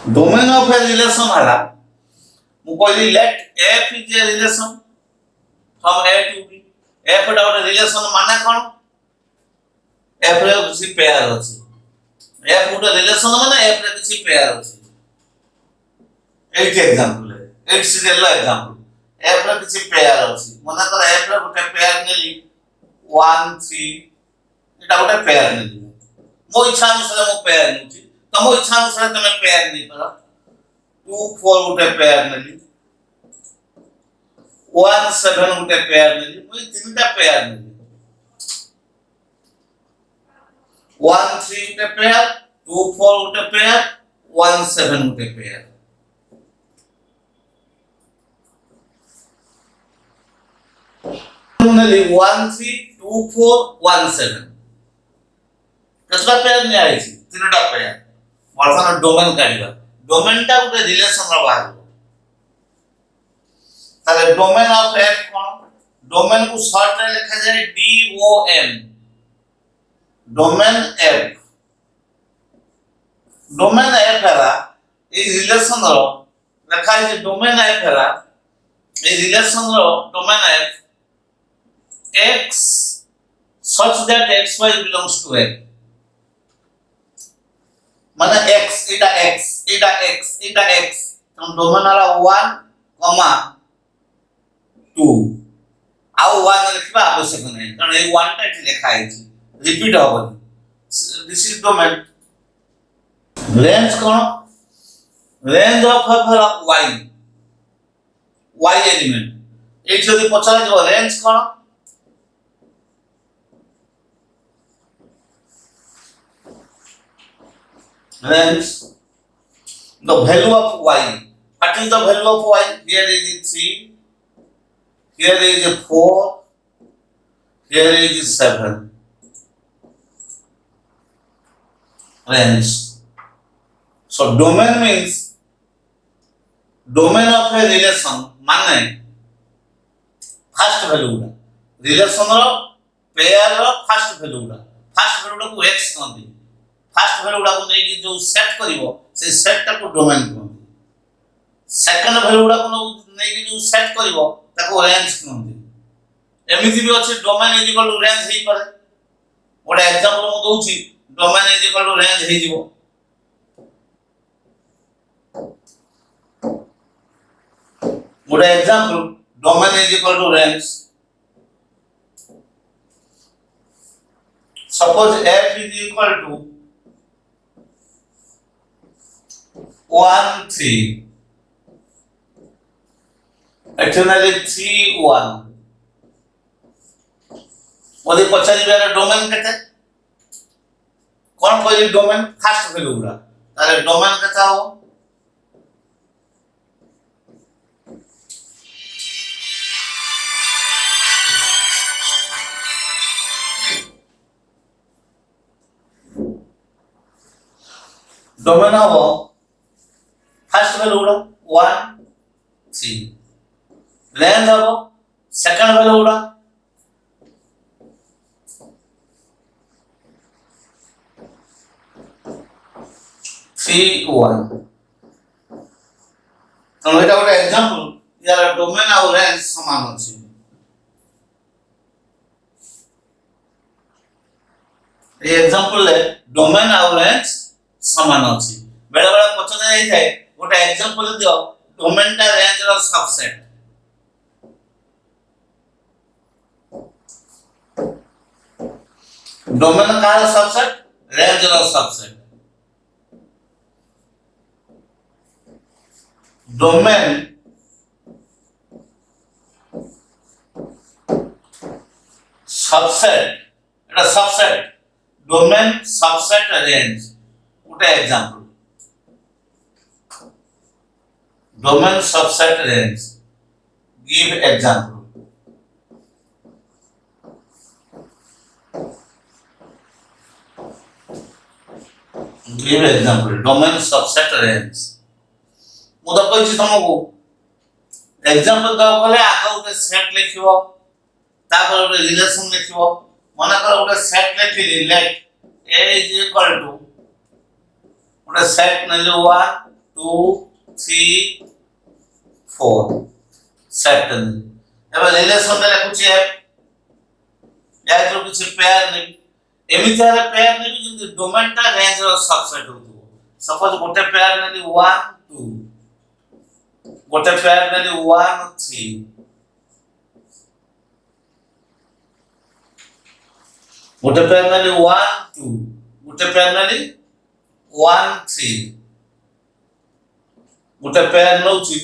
Domain of a relation hala. Mu कहली let f is a relation from A to B. F टा ଗୋଟେ relation ମାନେ କଣ? F ରେ କିଛି pair ଅଛି. F ଗୋଟେ relation ମାନେ F ରେ କିଛି pair ଅଛି. ଏଇଠି example है. ଏଇଠି serial ର example. F ରେ କିଛି pair ଅଛି. ମନେ କର F ରେ ଗୋଟେ pair ନେଲି 1 3 ଏଟା ଗୋଟେ pair ନେଲି. ମୋ ଇଚ୍ଛା ଅନୁସାରେ ମୁଁ pair ନେଉଛି. ତମ ଇଚ୍ଛା ଅନୁସାରେ ତମେ pair ନେଇ ପାର. 2 4 ଗୋଟେ pair ନେଲି. 1 7 ଗୋଟେ pair ନେଲି. ମୁଁ ତିନିଟା pair ନେଲି. 1 3 ଗୋଟେ pair, 2 4 ଗୋଟେ pair, 1 7 ଗୋଟେ pair. ନେଲି 1 3 2 4 1 7 କେତେଟା pair ନିଆ ହେଇଛି? ତିନିଟା pair. ବର୍ତ୍ତମାନ ଡୋମେନ୍ କାଢିବା. ଡୋମେନ୍ଟା ଗୋଟେ ରିଲେସନର ବାହାରିବ. ତାହେଲେ ଡୋମେନ୍ ଅଫ F କଣ? ଡୋମେନ୍ କୁ ସର୍ଟ ରେ ଲେଖାଯାଏ DOM. Domain F. Domain F ହେଲା এই ରିଲେସନର ଲେଖା ହେଇଛି ଡୋମେନ୍ F ହେଲା এই ରିଲେସନର domain F X such that XY belongs to F. माने x एटा x एटा x एटा x हम डोमेन वाला 1 2 आउ 1 लिखबा आवश्यक नहीं कारण ए 1 टा एठी लिखा है रिपीट होबो this is domain range cone range of y y element एठी जदी पछरा जो range cone range the value of y. What is the value of y? Here is 3, here is 4, here is 7. Range. So domain means domain of a relation माने first value उड़ा relation रो pair रो first value को x कहते first value गुडा को नेकी जो set करिवो से set टा को डोमेन कहंती सेकंड वैल्यू गुडा को नेकी जो सेट करिवो ताको रेंज कहंती एमिति भी अछि domain is equal to range हेई पारे ओडा एग्जांपल मु दोउची domain is equal to range हेई जिवो ओडा example domain is equal to range suppose f is equal to 1 3 actually 3 1 ओदे पछारी बेरा डोमेन केते कोन कोई डोमेन फर्स्ट वैल्यू उड़ा तारे डोमेन केता हो डोमेन हो फर्स्ट वैल्यू उड़ा 1 3 रेंज हो सेकंड वैल्यू उड़ा 3 1 तो एटा ଗୋଟେ एग्जांपल यार डोमेन और रेंज समान अछि ए एग्जांपल ले डोमेन और रेंज समान अछि बेला बेला पछना जाई थाए गोटे एग्जांपल दियो डोमेन टा रेंज रो सबसेट डोमेन का सबसेट रेंज रो सबसेट डोमेन सबसेट एटा सबसेट डोमेन सबसेट रेंज उटे example domain subset range give example domain subset range मु तो कहछि तुमको एग्जांपल दा कहले आगो ଗୋଟେ सेट लिखिबो तापर ଗୋଟେ रिलेशन लिखिबो मने कर ଗୋଟେ सेट लिखिली let a is equal to ଗୋଟେ सेट नले 1 2 3 4 सेट एबे रिलेशन रे लिखुची है या तो किसी पेयर ने एमिति रे पेयर ने कि डोमेन ता रेंज रो सबसेट होतो सपोज गोटे पेयर ने 1 2 गोटे पेयर ने 1 3 गोटे पेयर ने 1 2 गोटे पेयर ने 1 3 गोटे पेयर नउची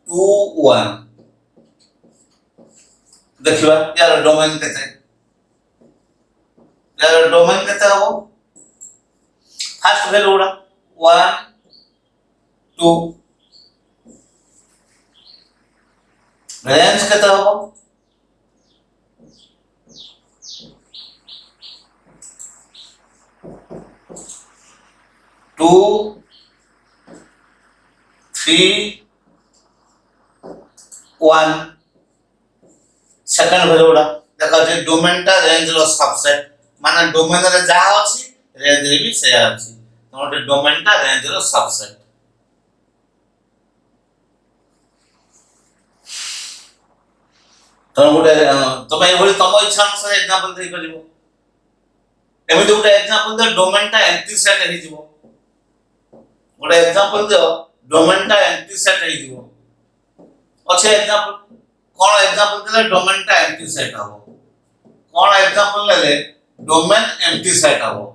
2 1 देखिबा यार डोमेन केते यार डोमेन केते हो फर्स्ट वैल्यू उडा 1 2 रेंज केते हो 2 3 1 सेकंड वैल्यू उडा देखा जे डोमेन ता रेंज रो सबसेट माने डोमेन रे जा अछि रेंज रे भी से अछि तोटे डोमेन ता रेंज रो सबसेट तो गोटे तमे एभली तम इच्छा अनुसार एग्जांपल दे परिबो एमिति गोटे एग्जांपल दे डोमेन ता एंटी सेट हे जिवो गोटे एग्जांपल दे डोमेन ता एंटी सेट हे जिवो अच्छे एग्जांपल कोन एग्जांपल देले डोमेन ता एंटी सेट हबो कोन एग्जांपल लेले डोमेन एंटी सेट हबो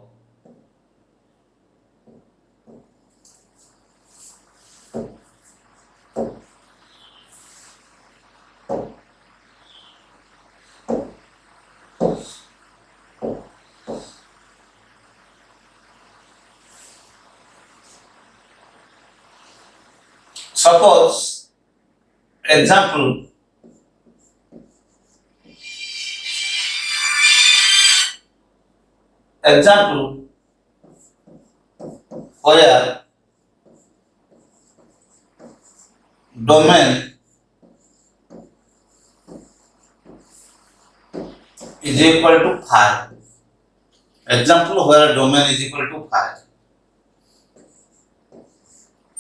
suppose example where domain is equal to 5 example where domain is equal to 5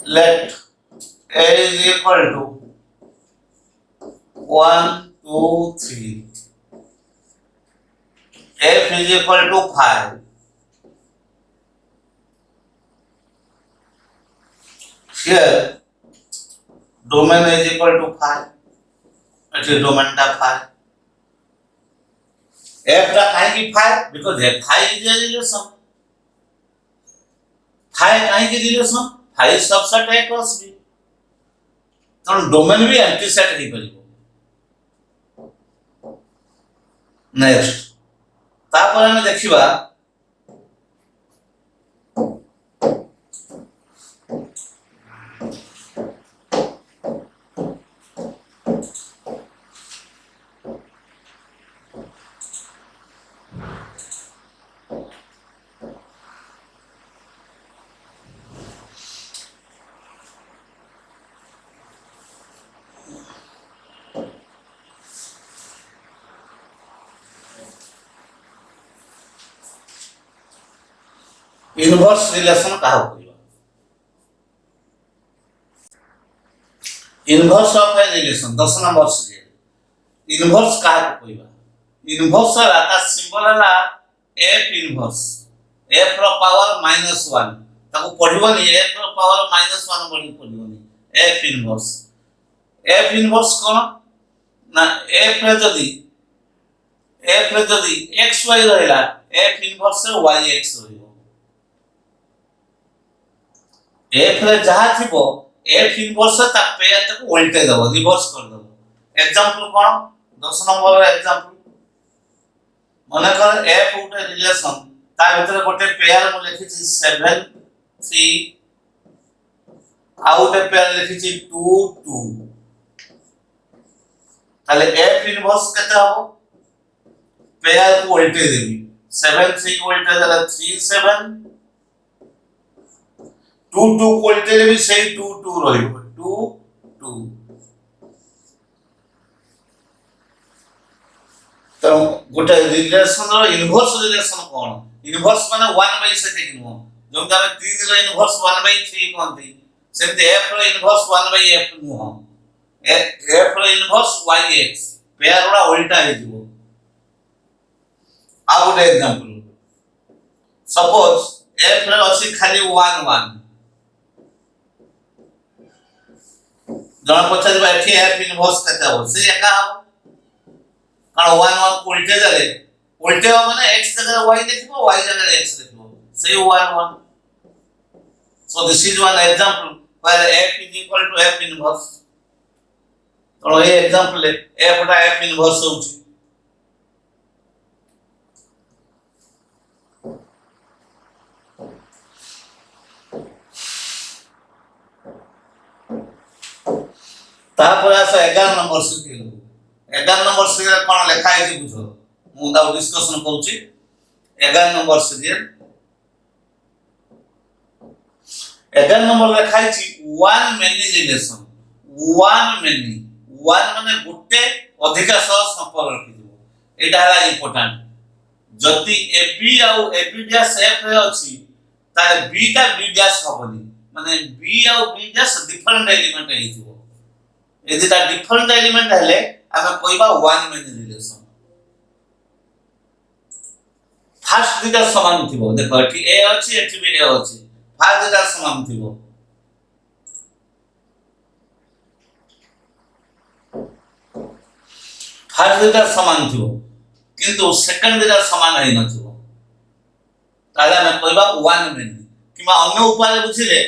let A is equal to 1 2 3 F is equal to 5 here domain is equal to 5 it is domain ta 5 F ta kahi ki 5 because F 5 is a relation 5 kahi ki relation 5 subset A cross B तो domain भी एंटी set ही परिबो next तापर हम देखिबा inverse relation का होइबा inverse of a relation 10 number से इनवर्स का होइबा इनवर्स का सिंबल है f इनवर्स f रो पावर -1 ताको पढिबोनी f रो पावर -1 पढिबोनी f इनवर्स कोन ना f रे जदी xy रहला f इनवर्स से yx होइबो f रे जहा थिबो f इनवर्स ता पेयर तक उल्टे दबो रिवर्स कर दबो एग्जांपल कोन 10 नंबर एग्जांपल माने कर f उटे रिलेशन ता भीतर गोटे पेयर मु लिखि छी 7 3 आउटे पेयर लिखि छी 2 2 ताले f इनवर्स केते हबो पेयर को उल्टे देबी 7 3 को उल्टे देला 3 7 2 2 को उल्टे भी सही 2 2 रहिबो 2 2 तो गोटे रिलेशन रो इनवर्स रिलेशन कोन इनवर्स माने 1/7 किनो जोंता 3 रो इनवर्स 1/3 कोनथि सेमती f रो इनवर्स 1/f नुह f रो इनवर्स yx पेयर उडा उल्टा हे जिवो आ गुटे एग्जांपल सपोज f रे अछि खाली 1 1 जण पछा एठी f इनवर्स केते हो से एका हो कारण 1 1 उल्टे जाले उल्टे हो माने x जगह y देखिबो y जगह x देखिबो से 1 1 so this is one example where f is equal to f inverse तो ये एग्जांपल है f टा f इनवर्स होउची तापर आस 11 नंबर सिरियल 11 नंबर सिरियल कोन लिखा है बुझो मु दा डिस्कशन करूची 11 नंबर सिरियल 11 नंबर लिखा है one many relation one many one माने गुटे अधिक सह संपर्क रखिदिबो एटा है इंपोर्टेंट जति ab आउ ab डैश f रे अछि ताले b टा b डैश होबनी माने b आउ b डैश डिफरेंट एलिमेंट हेइथिबो यदि ता डिफरेंट एलिमेंट हेले आमे कहबा वन मेनी रिलेशन फर्स्ट दिटा समान थिबो देखो एठी a अछि एठी b a अछि फर्स्ट दिटा समान थिबो फर्स्ट दिटा समान थिबो किंतु सेकंड दिटा समान है नथिबो ताले आमे कहबा वन मेनी किबा अन्य उपाय बुझिले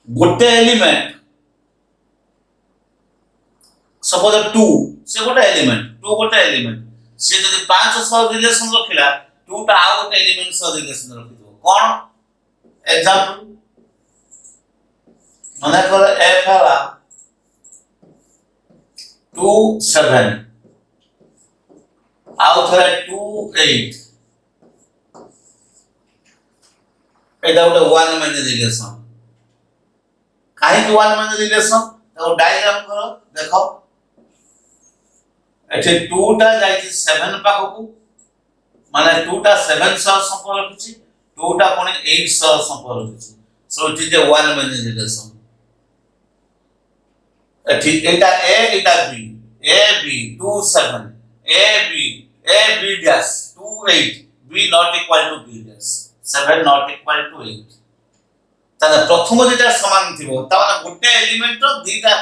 गोटे एलिमेंट सपोज 2 से गोटे एलिमेंट 2 गोटे एलिमेंट से जदि 5 सह रिलेशन रखिला 2 टा आ गोटे एलिमेंट सह रिलेशन रखिदो कोन एग्जांपल माने कर f हला 2 7 आउ थरे 2 8 एटा गोटे वन मेनी रिलेशन काहे कि वन मेनी रिलेशन तो डायग्राम करो देखो एठे 2 टा जाई 7 पाखकू माने 2 टा 7 सह संपर्क रखिछि 2 टा कोन 8 सह संपर्क रखिछि so it is a one many relation एठी एटा a Etah b a b 2 7 a b dash 2 8 b not equal to b dash 7 not equal to 8 ताने प्रथम दिटा समान थिबो ता माने गोटे एलिमेंट रो दिटा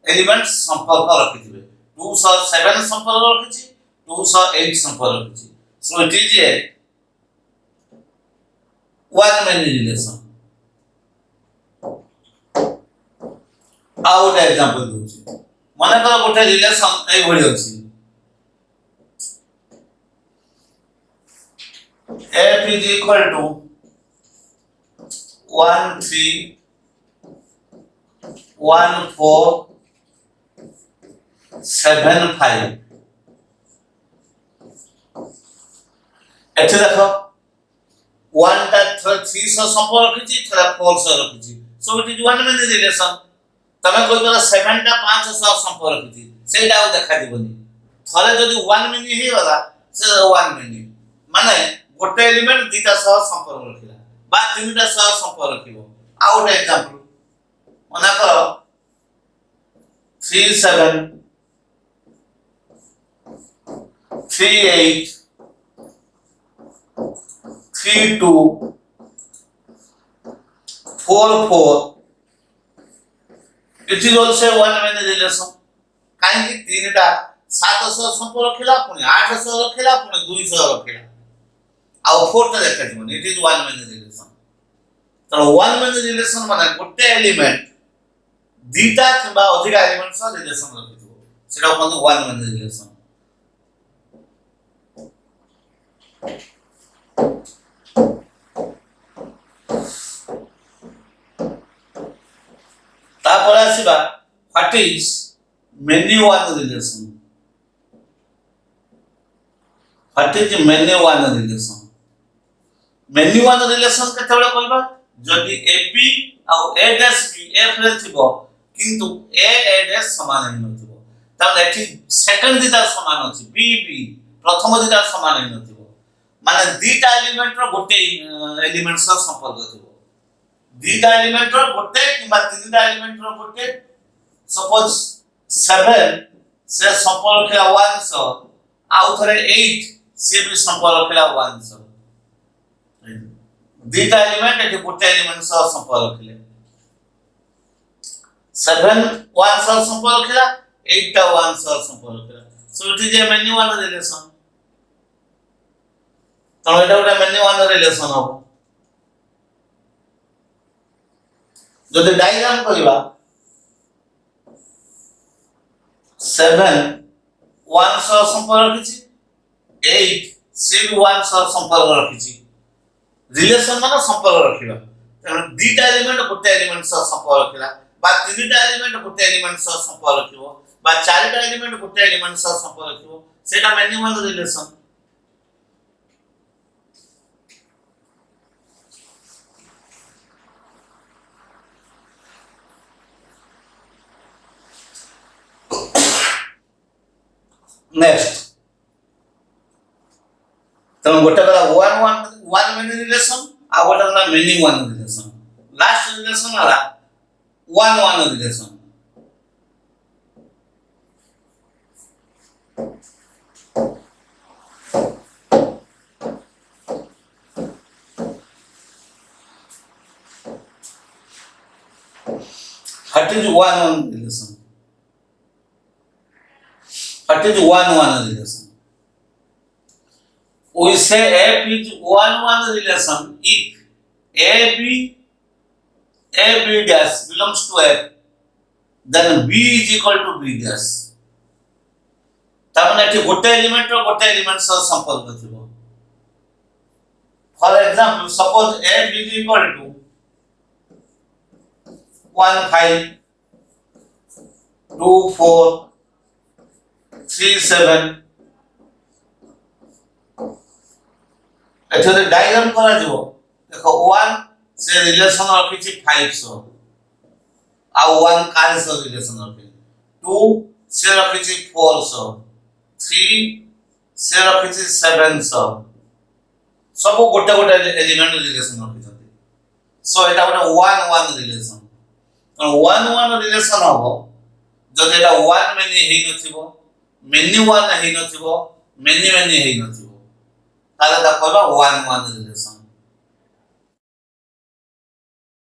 एलिमेंट संपर्क रखिथिबे 2 सह 7 संपर्क रखिछि 2 सह 8 संपर्क रखिछि so it is a one many relation आउट एग्जांपल दूची माने कर गोटे रिलेशन ए भଳି अछि f is equal to 1 3 1 4 7 5 एथे देखो 1 टा 3 सह संपर्क रखिछि थोड़ा 4 सह रखिछि so it is one many relation तमे कोइ तोरा 7 टा 5 सह संपर्क रखिछि सेटा आ देखा दिबनी थरे जदी वन मेनी हे वाला से वन मेनी माने गोटे एलिमेंट दिटा सह संपर्क रखिला बा तीनटा सह संपर्क रखिबो आउट एग्जांपल मना करो 3 7 3 8 3 2 4 4 it is also one many relation काहे कि तीनटा 7 सह संपर्क रखिला पुनी 8 सह रखिला पुनी 2 सह रखिला आ 4 टा देखा दिबो it is one many relation तो वन मेनी रिलेशन माने गोटे एलिमेंट दीटा किबा अधिक एलिमेंट सह रिलेशन रखितो सेटा कोन वन मेनी रिलेशन तापर आसीबा what is many one relation what is many one relation many one relation केतेबेले कहबा जदि ab आ a डैश b f रे थिबो किंतु a डैश समान नै नथिबो तब एठी सेकंड दिटा समान अछि b b प्रथम दिटा समान नै नथिबो माने दिटा एलिमेंट रो गोटे एलिमेंट सह संपर्क थिबो दुईटा एलिमेंट रो गोटे किबा तीनटा एलिमेंट रो गोटे सपोज 7 से संपर्क रखिला 1 सो आउ थरे 8 से भी संपर्क रखिला 1 सो दुईटा एलिमेंट एठी गोटे एलिमेंट सो संपर्क रखिले 7 1 सो संपर्क रखिला 8 टा 1 सो संपर्क रखिला so it is a many one relation तो एटा गोटे मेनी वन रिलेशन हो जदि डायग्राम करिबा 7 1 सह संपर्क रखिछि 8 से भी 1 सह संपर्क रखिछि रिलेशन माने संपर्क रखिबा तने दुईटा एलिमेंट गोटे एलिमेंट सह संपर्क रखिला बा तीनटा एलिमेंट गोटे एलिमेंट सह संपर्क रखिबो बा चारटा एलिमेंट गोटे एलिमेंट सह संपर्क रखिबो सेटा मेनी वन रिलेशन नेक्स्ट तो गोटे कला 1 मेनी रिलेशन आ गोटे कला many one relation last relation वाला 1 relation What is 1 relation? What is 1 relation? We say F is 1 relation if AB dash belongs to F, then B is equal to B dash. तामने एठी गोटे element रो गोटे element सह संपर्क थिबो for example suppose F is equal to 1 5 2 4 3 7 एठरे diagram करा जिवो देखो 1 से रिलेशन रखिछि 5 सो आ 1 काल सो रिलेशन रखि 2 से रखिछि 4 सो 3 से रखिछि 7 सो सब गोटे गोटे एलिमेंट रिलेशन रखिछथि सो एटा गोटे 1 रिलेशन 1 रिलेशन हो जदि एटा 1 मेनी हेइ नथिबो मेनी 1 हेइ नथिबो मेनी हेइ नथिबो ताले ता कहबा 1 रिलेशन